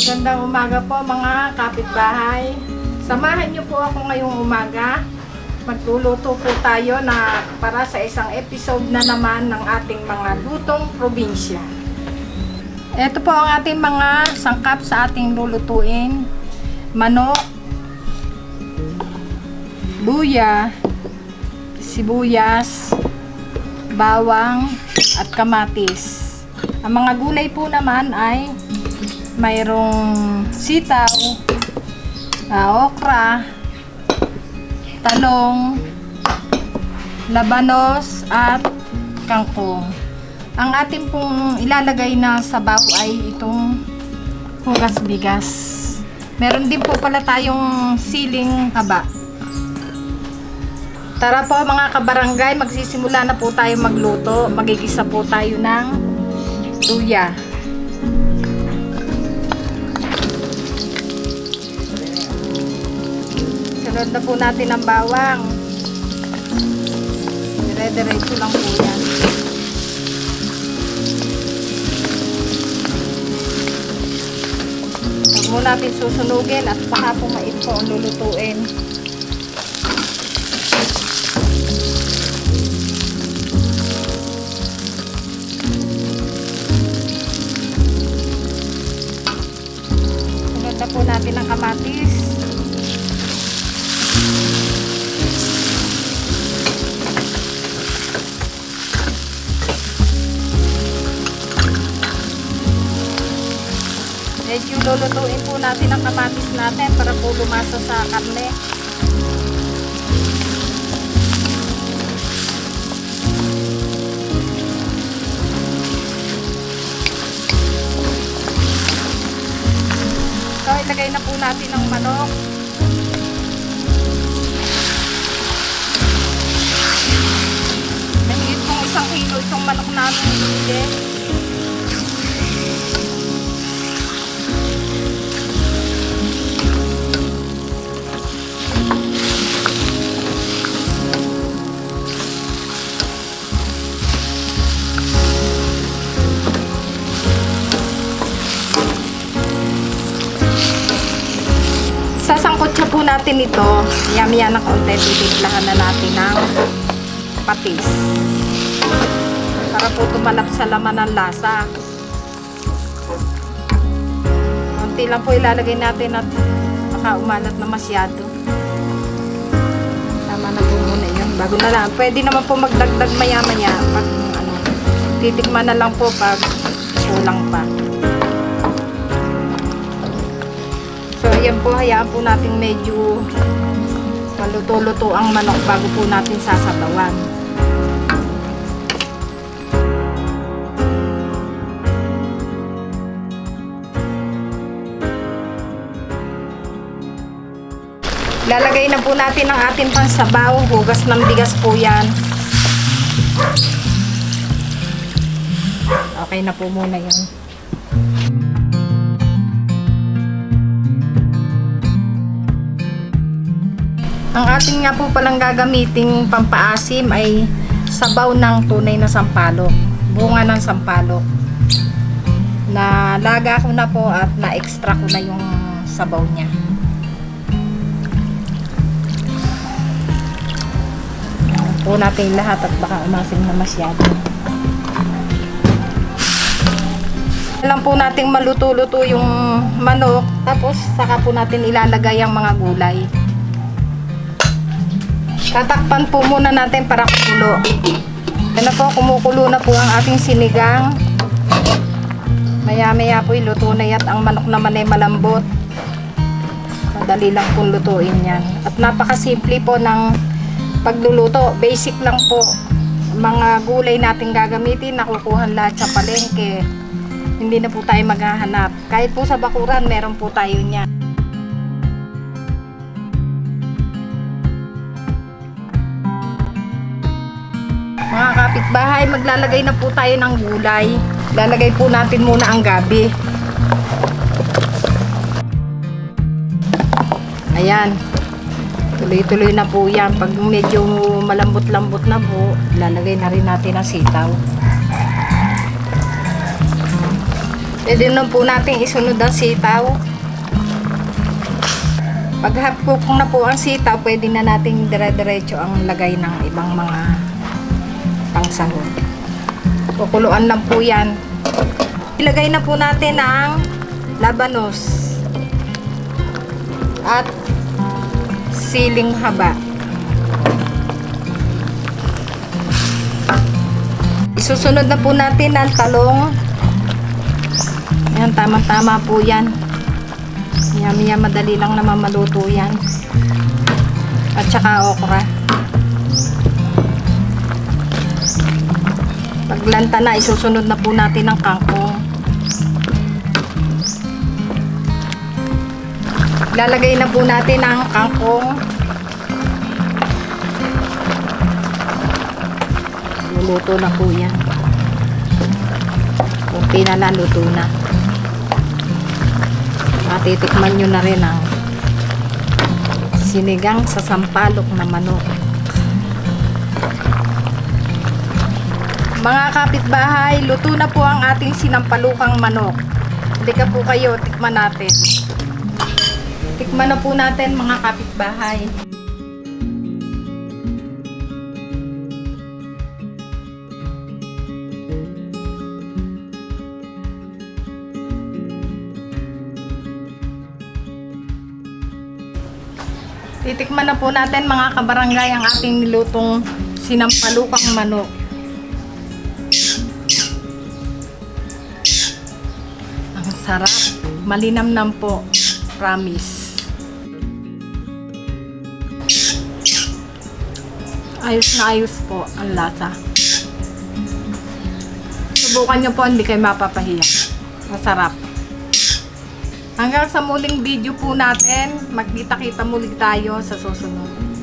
Gandang umaga po mga kapitbahay. Samahan niyo po ako ngayong umaga. Magluluto po tayo na para sa isang episode na naman ng ating mga lutong probinsya. Ito po ang ating mga sangkap sa ating lulutuin. Manok, luya, sibuyas, bawang, at kamatis. Ang mga gulay po naman ay mayroong sitaw, okra, talong, labanos, at kangkong. Ang ating pong ilalagay na sabaw ay itong hugas bigas. Meron din po pala tayong siling haba. Tara po mga kabarangay, magsisimula na po tayo magluto. Magigisa po tayo ng luya. Sunod na po natin ang bawang. Dire-diretso lang po yan. Huwag mo natin susunugin at baka pumait po ang lulutuin. Sunod na po natin ang kamatis. Medyo lulutuin po natin ang kamatis natin para po lumasa sa karne. So, ilagay na po natin ang manok. Mahigit pong 1 kilo itong manok namin hindi. Sasangkot siya po natin ito. Yami-yan ng konti. Titimplahan na natin ng patis. Para po tumalap sa laman ng lasa. Konti lang po ilalagay natin at baka umalat na masyado. Tama na po muna yun. Bago na lang. Pwede naman po magdagdag maya-maya. Pag titikman na lang po pag kulang pa. So, ayan po, hayaan po natin medyo maluto-luto ang manok bago po natin sasabawan. Lalagay na po natin ang ating pansabaw. Hugas ng bigas po yan. Okay na po muna yan. Ang ating nga po palang gagamiting pampaasim ay sabaw ng tunay na sampalok. Bunga ng sampalok. Nalaga ko na po at na-extra ko na yung sabaw niya. Po natin lahat at baka umasim na masyado. Alam po nating maluto-luto yung manok. Tapos saka po natin ilalagay ang mga gulay. Tatakpan po muna natin para kumulo. Yan na po, kumukulo na po ang ating sinigang. Maya-maya po iluto na yan. Ang manok naman ay malambot. Madali lang po lutuin yan. At napakasimple po ng pagluluto. Basic lang po. Mga gulay natin gagamitin, nakukuhan lahat sa palengke. Hindi na po tayo maghahanap. Kahit po sa bakuran, meron po tayo niyan. Mga kapitbahay, maglalagay na po tayo ng gulay. Lalagay po natin muna ang gabi. Ayan. Tuloy-tuloy na po yan. Pag medyo malambot-lambot na po, lalagay na rin natin ang sitaw. Pwede na po natin isunod ang sitaw. Pag half cook na po ang sitaw, pwede na natin dire-diretso ang lagay ng ibang mga pangsahog. Kukuluan lang po yan. Ilagay na po natin ang labanos at siling haba. Isusunod na po natin ang talong. Yan, tama-tama po yan. Yummy, madali lang naman maluto yan. At saka okra. Paglanta na, isusunod na po natin ang kangkong. Lalagay na po natin ang kangkong. Luluto na po yan. Kunti na lang, luto na. Matitikman nyo na rin ang sinigang sa sampalok na manok. Mga kapitbahay, luto na po ang ating sinampalukang manok. Hindi ka po kayo, tikman natin. Tikman na po natin mga kapitbahay. Titikman na po natin mga kabarangay ang ating nilutong sinampalukang manok. Ang sarap. Malinamnam po. Promise. Ayos na ayos po ang lasa. Subukan nyo po, hindi kayo mapapahiya. Masarap. Hanggang sa muling video po natin, magkita-kita muli tayo sa susunod.